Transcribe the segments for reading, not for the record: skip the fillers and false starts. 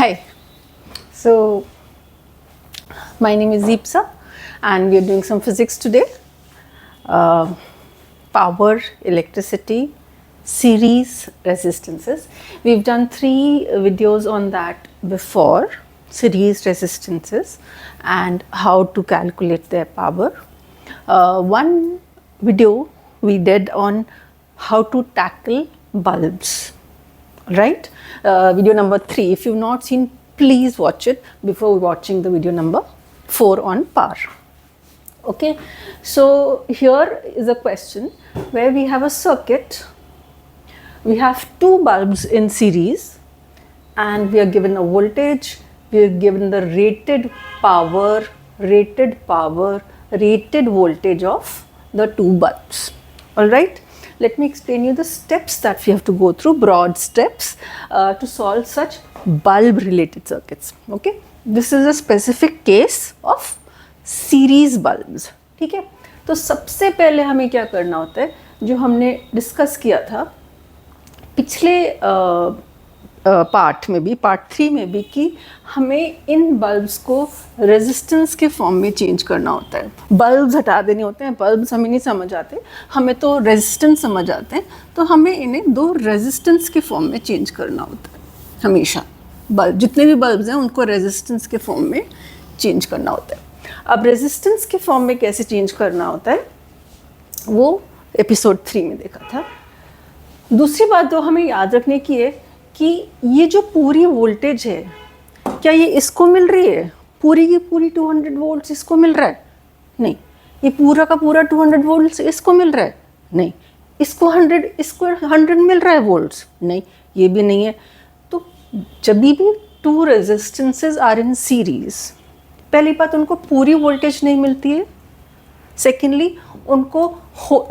Hi. So my name is Deepsa and we are doing some physics today. Power, electricity, series resistances. We've done 3 videos on that before, series resistances and how to calculate their power. One video we did on how to tackle bulbs, right? Video number 3. If you've not seen, please watch it before watching the video number 4 on power. Okay, so here is a question where we have a circuit. We have 2 bulbs in series and we are given a voltage, we are given the rated power, rated voltage of the 2 bulbs. All right, let me explain you the steps that we have to go through, broad steps to solve such bulb related circuits. Okay, this is a specific case of series bulbs. ठीक है, तो सबसे पहले हमें क्या करना होता है, जो हमने डिस्कस किया था पिछले पार्ट में भी, पार्ट 3 में भी, कि हमें इन बल्ब्स को रेजिस्टेंस के फॉर्म में चेंज करना होता है. बल्ब्स हटा देने होते हैं, बल्ब्स हमें नहीं समझ आते, हमें तो रेजिस्टेंस समझ आते हैं, तो हमें इन्हें 2 रेजिस्टेंस के फॉर्म में चेंज करना होता है. हमेशा बल्ब, जितने भी बल्ब्स हैं उनको रेजिस्टेंस के फॉर्म में चेंज करना होता है. अब रेजिस्टेंस के फॉर्म में कैसे चेंज करना होता है वो एपिसोड 3 में देखा था. दूसरी बात जो हमें याद रखने की है कि ये जो पूरी वोल्टेज है, क्या ये इसको मिल रही है, पूरी की पूरी 200 वोल्ट्स इसको मिल रहा है? नहीं. ये पूरा का पूरा 200 वोल्ट्स इसको मिल रहा है? नहीं. इसको 100 मिल रहा है वोल्ट्स? नहीं, ये भी नहीं है. तो जब भी 2 रेजिस्टेंसेस आर इन सीरीज, पहली बात उनको पूरी वोल्टेज नहीं मिलती है. सेकेंडली, उनको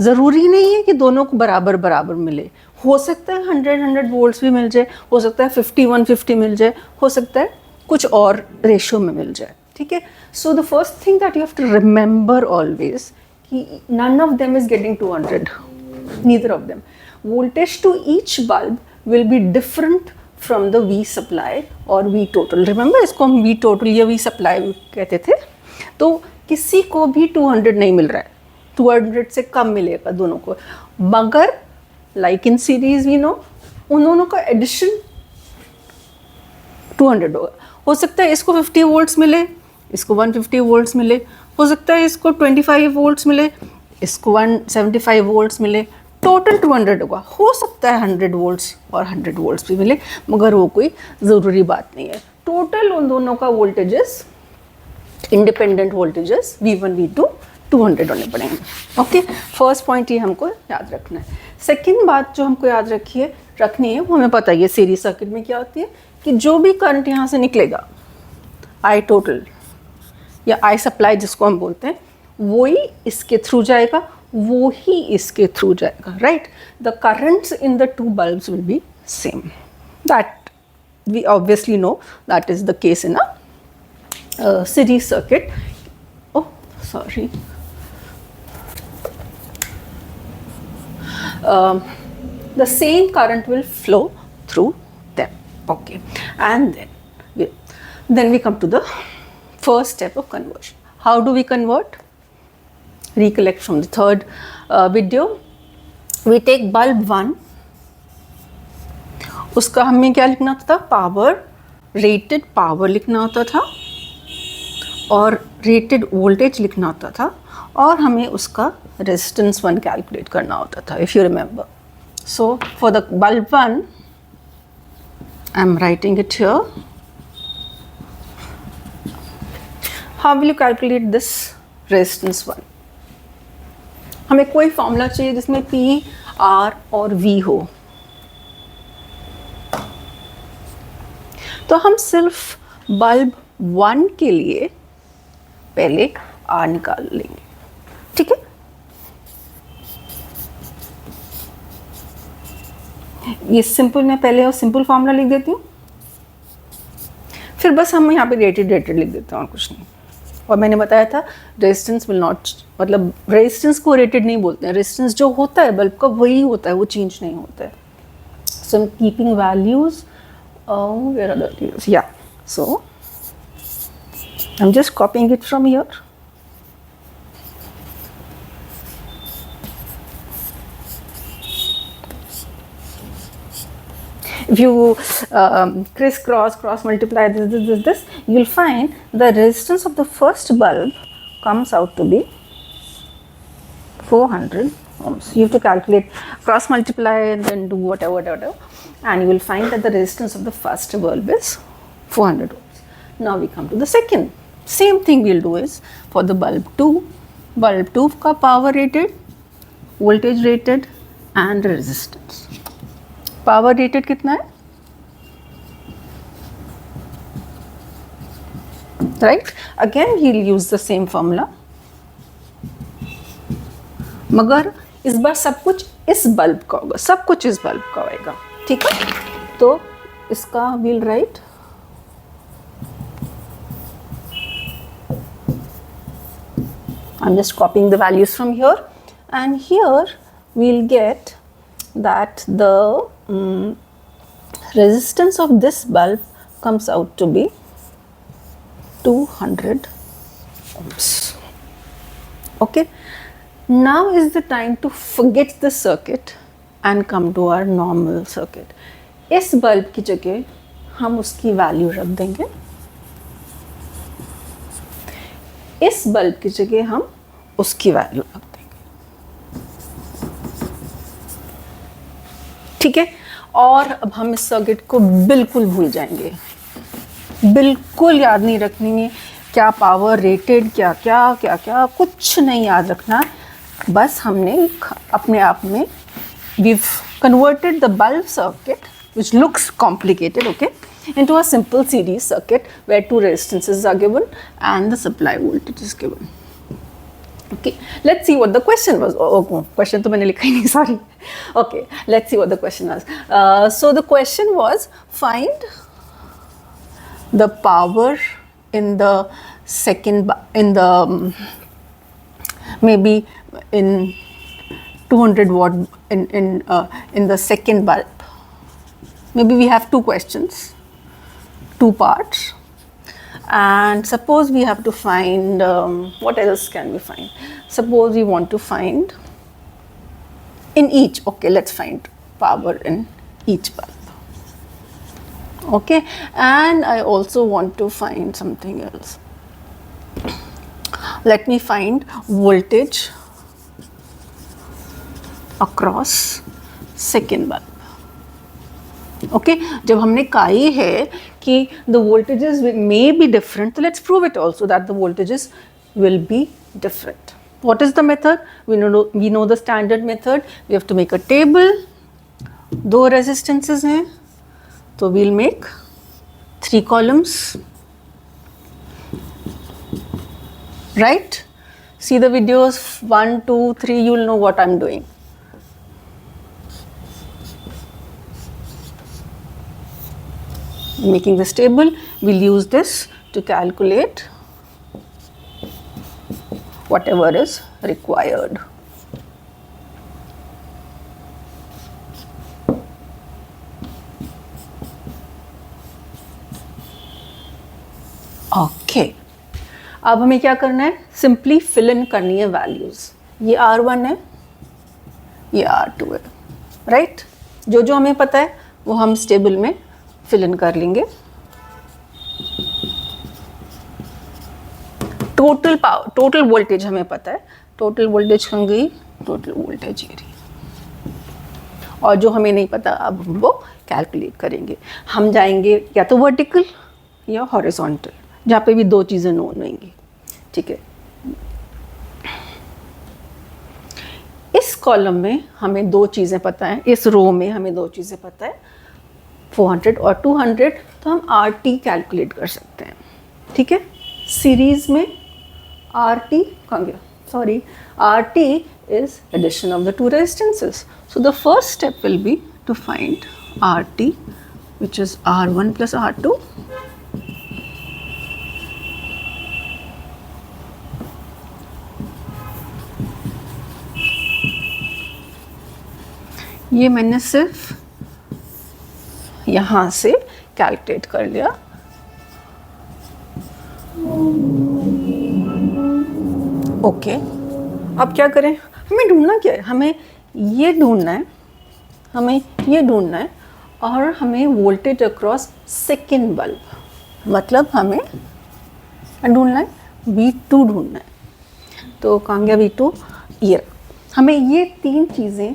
ज़रूरी नहीं है कि दोनों को बराबर बराबर मिले. हो सकता है 100 वोल्ट्स भी मिल जाए, हो सकता है 50-150 मिल जाए, हो सकता है कुछ और रेशियो में मिल जाए. ठीक है, so the first thing that you have to remember always कि none of them is getting 200, neither of them. Voltage to each bulb will be different from the V supply or V total. Remember, इसको हम V total या V supply कहते थे. तो किसी को भी 200 नहीं मिल रहा है, 200 से कम मिलेगा दोनों को. मगर like in series we know, उन दोनों का एडिशन 200 होगा. हो सकता है इसको 50 वोल्ट्स मिले, इसको 150 वोल्ट्स मिले, हो सकता है इसको 25 वोल्ट्स मिले, इसको 175 वोल्ट्स मिले, टोटल 200 होगा. हो सकता है 100 वोल्ट्स और 100 वोल्ट्स भी मिले, मगर वो कोई ज़रूरी बात नहीं है. टोटल उन दोनों का voltages, independent voltages V1 V2 200 होने पड़ेंगे. ओके, फर्स्ट पॉइंट ये हमको याद रखना है. सेकेंड बात जो हमको याद रखनी है वो हमें पता है सीरीज सर्किट में क्या होती है कि जो भी करंट यहाँ से निकलेगा, आई टोटल या आई सप्लाई जिसको हम बोलते हैं, वो ही इसके थ्रू जाएगा, वो ही इसके थ्रू जाएगा. Right, the currents in the 2 bulbs will be same. That we obviously know that is the case in a series circuit. Oh sorry, the same current will flow through them. Okay, and then we come to the first step of conversion. How do we convert? Recollect from the third video. We take bulb 1, उसका हमें क्या लिखना होता था, power, rated power लिखना होता था और रेटेड वोल्टेज लिखना होता था, और हमें उसका रेजिस्टेंस 1 कैलकुलेट करना होता था, if you remember. So for the bulb 1 I am writing it here. How will you calculate this resistance 1? हमें कोई फॉर्मूला चाहिए जिसमें P, R और V हो. तो हम सिर्फ बल्ब 1 के लिए पहले R निकाल लेंगे. ठीक है, ये सिंपल, मैं पहले और सिंपल फॉर्मूला लिख देती हूँ, फिर बस हम यहाँ पे रेटेड लिख देते हैं और कुछ नहीं. और मैंने बताया था रेजिस्टेंस विल नॉट, मतलब रेजिस्टेंस को रेटेड नहीं बोलते हैं. रेजिस्टेंस जो होता है बल्ब का वही होता है, वो चेंज नहीं होता है. So I am keeping values, where are the values, या So I'm just copying it from here. If you cross multiply this, you'll find the resistance of the first bulb comes out to be 400 ohms. You have to calculate, cross multiply and then do whatever, and you will find that the resistance of the first bulb is 400 ohms. Now we come to the second. Same thing we'll do is for the bulb 2 का power rated, voltage rated and resistance. Power rated कितना है? Right? Again he'll use the same formula. मगर इस बार सब कुछ इस bulb का होगा, सब कुछ इस बल्ब का होगा, ठीक है? तो इसका we'll write I'm just copying the values from here, and here we'll get that the resistance of this bulb comes out to be 200 ohms. Okay, now is the time to forget the circuit and come to our normal circuit. इस bulb की जगह हम उसकी value रख देंगे, इस bulb की जगह हम उसकी वैल्यू रख देंगे, ठीक है? और अब हम इस सर्किट को बिल्कुल भूल जाएंगे, बिल्कुल याद नहीं रखनी है क्या पावर रेटेड, क्या क्या क्या क्या, कुछ नहीं याद रखना. बस हमने अपने आप में we've converted the bulb circuit which looks complicated, okay, into a simple series circuit where two resistances are given and the supply voltage is given. Okay, let's see what the question was. Oh, question तो मैंने लिखा ही नहीं, sorry. Okay, let's see what the question was. So the question was, find the power in the second, in the maybe in 200 watt in the second bulb. Maybe we have two questions, two parts, and suppose we have to find what else can we find? Suppose we want to find in each. Okay, let's find power in each bulb. Okay, and I also want to find something else. Let me find voltage across second bulb. Okay, जब हमने कहा ही है कि the voltages may be different, so let's prove it also that the voltages will be different. What is the method? We know the standard method. We have to make a table. दो resistances हैं, तो we'll make 3 columns. Right? See the videos 1, 2, 3. You'll know what I'm doing. Making this table, we'll use this to calculate whatever is required. Okay. अब हमें क्या करना है? Simply fill in करनी है वैल्यूज. ये R1 है, ये R2 है, राइट? जो जो हमें पता है वो हम इस टेबल में फिल इन कर लेंगे. टोटल वोल्टेज हमें पता है, टोटल वोल्टेज कहाँ गई? टोटल वोल्टेज ये रही. और जो हमें नहीं पता अब हम वो कैलकुलेट करेंगे. हम जाएंगे या तो वर्टिकल या हॉरिजॉन्टल, जहाँ पे भी दो चीज़ें नोन होंगी, ठीक है? इस कॉलम में हमें दो चीज़ें पता है, इस रो में हमें दो चीज़ें पता है, 400 और 200, तो हम RT कैलकुलेट कर सकते हैं, ठीक है? सीरीज में RT कहाँ गया? Sorry, RT is addition of the two resistances. So the first step will be to find RT, which is R1 plus R2. ये मैंने सिर्फ यहाँ से कैलकुलेट कर लिया ओके, अब क्या करें? हमें ढूंढना क्या है? हमें ये ढूंढना है, हमें ये ढूंढना है, और हमें वोल्टेज अक्रॉस सेकेंड बल्ब, मतलब हमें ढूंढना है V2 ढूंढना है। तो कहाँ गया V2? ये। हमें ये तीन चीज़ें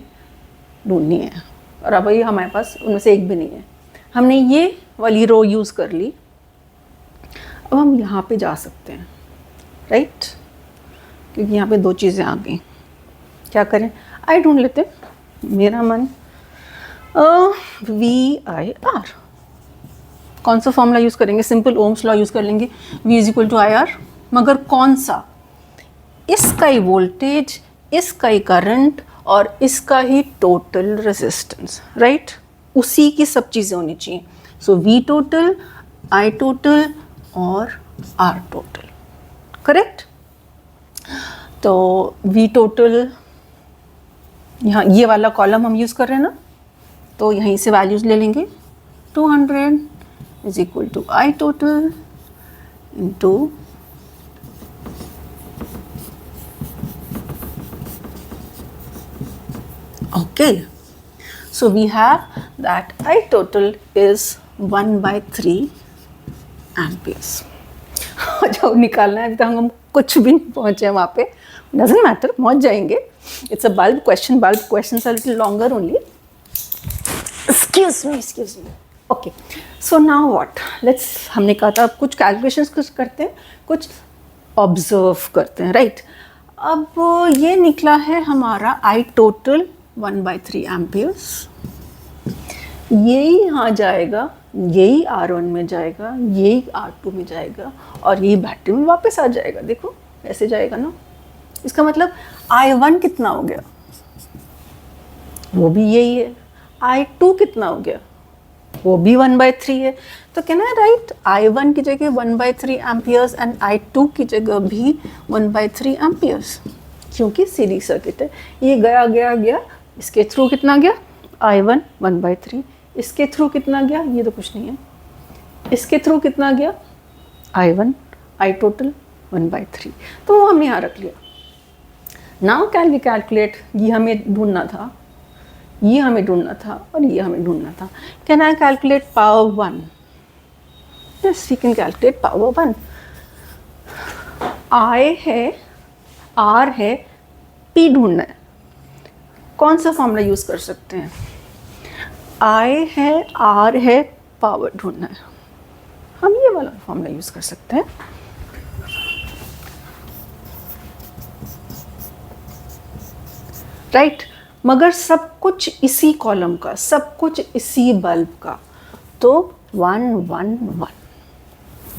ढूंढनी है, और अब ये हमारे पास उनमें से एक भी नहीं है। हमने ये वाली रो यूज़ कर ली। अब हम यहाँ पे जा सकते हैं, राइट, क्योंकि यहाँ पे दो चीज़ें आ गई। क्या करें? आई ढूंढ लेते हैं, मेरा मन VIR। कौन सा फॉर्मूला यूज़ करेंगे? सिंपल ओम्स लॉ यूज़ कर लेंगे, V is equal to IR। मगर कौन सा? इसका ही वोल्टेज, इसका ही करंट और इसका ही टोटल रेजिस्टेंस, राइट? उसी की सब चीज़ें होनी चाहिए। सो V टोटल, I टोटल और R टोटल, करेक्ट? तो V टोटल, यहाँ ये वाला कॉलम हम यूज़ कर रहे हैं ना, तो यहीं से वैल्यूज़ ले लेंगे। 200 is equal to I total into okay, so we have that I total is 1/3 amperes। जब निकालना है, अभी तक हम कुछ भी नहीं पहुँचे वहाँ पे, डजेंट मैटर, पहुँच जाएंगे। It's a bulb question are little longer only. Excuse me. Okay, so now what, let's, हमने कहा था अब कुछ कैलकुलेशंस कुछ करते हैं, कुछ ऑब्जर्व करते हैं, राइट? अब ये निकला है हमारा I टोटल 1/3 एम्पियर्स। यही यहाँ जाएगा, यही R1 में जाएगा, यही R2 में जाएगा, और यही बैटरी में वापस आ जाएगा। देखो ऐसे जाएगा ना। इसका मतलब I1 कितना हो गया? वो भी यही है। I2 कितना हो गया? वो भी 1/3 है। तो कहना है राइट, I1 की जगह 1/3 एम्पियर्स एंड I2 की जगह भी 1/3 एम्पियर्स, क्योंकि सीरीज सर्किट है। ये गया गया गया, इसके थ्रू कितना गया? I1 1/3। इसके थ्रू कितना गया? ये तो कुछ नहीं है। इसके थ्रू कितना गया? I1, I total 1/3। तो वो हमने यहाँ रख लिया। नाउ कैन वी कैलकुलेट, ये हमें ढूंढना था, ये हमें ढूंढना था, और ये हमें ढूंढना था। Can I calculate power 1? Yes, we can calculate power 1। I है, R है, P ढूंढना है। कौन सा फॉर्मूला यूज़ कर सकते हैं? I है, R है, पावर ढूंढना है, हम ये वाला फॉर्मूला यूज़ कर सकते हैं। राइट, मगर सब कुछ इसी कॉलम का, सब कुछ इसी बल्ब का, तो 1 1 1।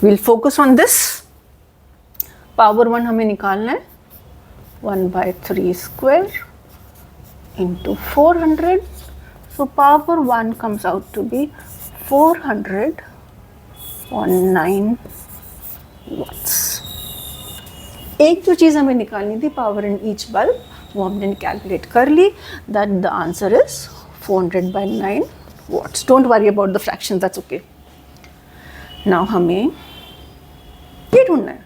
Will focus on this. Power 1 हमें निकालना है, 1/3 square into 400। So power 1 comes out to be 400.9 watts। एक जो चीज़ हमें निकालनी थी, पावर इन ईच बल्ब, वो हमने कैलकुलेट कर ली। That the answer is 400/9 watts। Don't worry about the fraction, that's okay. Now हमें ये ढूंढना है।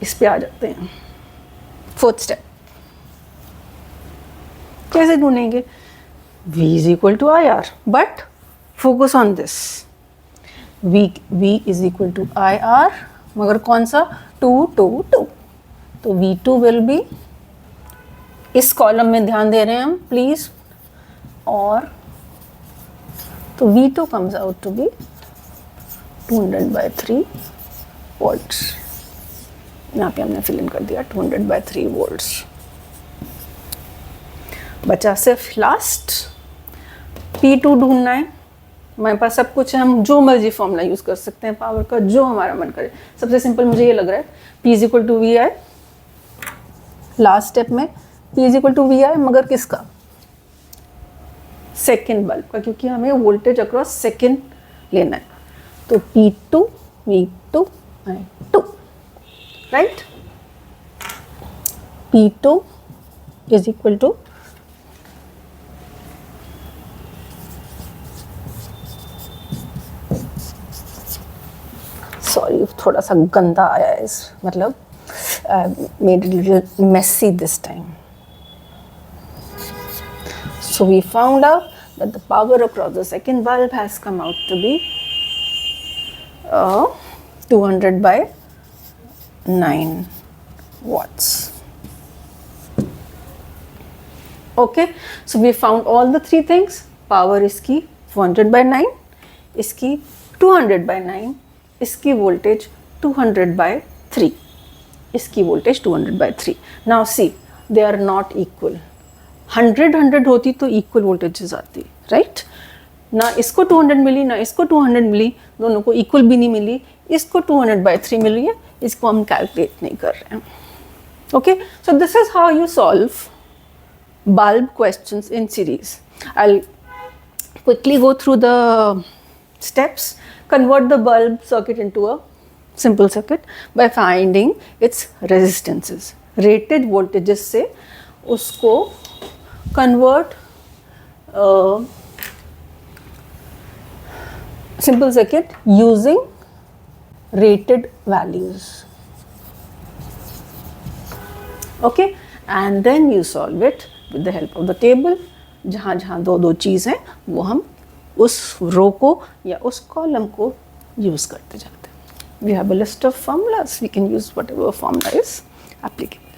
इस पे आ जाते हैं, फोर्थ स्टेप। कैसे ढूंढेंगे? V is equal to IR, but focus on this। V is equal to IR, मगर कौन सा? 2 2 2। तो V2 will be, इस कॉलम में ध्यान दे रहे हैं हम प्लीज, और तो V2 comes out to be 200/3 volts। यहाँ पे हमने फिल इन कर दिया 200/3 volts। बचा सिर्फ लास्ट P2 ढूंढना है। हमारे पास सब कुछ है, हम जो मर्जी फॉर्मूला यूज़ कर सकते हैं पावर का, जो हमारा मन करे। सबसे सिंपल मुझे ये लग रहा है, P is equal to VI। Last step में P is equal to VI, मगर किसका? सेकेंड बल्ब का, क्योंकि हमें वोल्टेज अक्रॉस सेकेंड लेना है। तो P2 V2 I2, right? P2 is equal to sorry थोड़ा सा गंदा आया है इस मतलब made it little messy this time. So we found out that the power across the second bulb has come out to be 200 by 9 watts. Okay, so we found all the three things. Power इसकी 400 by 9, इसकी 200 by 9, इसकी voltage 200 by 3, इसकी voltage 200 by 3. Now see, they are not equal. 100 होती तो equal voltages आती, right. ना इसको 200 मिली ना इसको 200 मिली, दोनों को इक्वल भी नहीं मिली. इसको 200 by 3 मिल रही है, इसको हम कैलकुलेट नहीं कर रहे हैं. Okay, so this is how you solve bulb questions in series. I'll quickly go through the steps. Convert the bulb circuit into a simple circuit by finding its resistances. Rated voltages से उसको convert simple circuit using rated values. Okay, and then you solve it with the help of the table. जहाँ जहाँ दो चीज़ हैं वो हम उस रो को या उस कॉलम को यूज़ करते जाते हैं. We have a list of formulas. We can use whatever formula is applicable.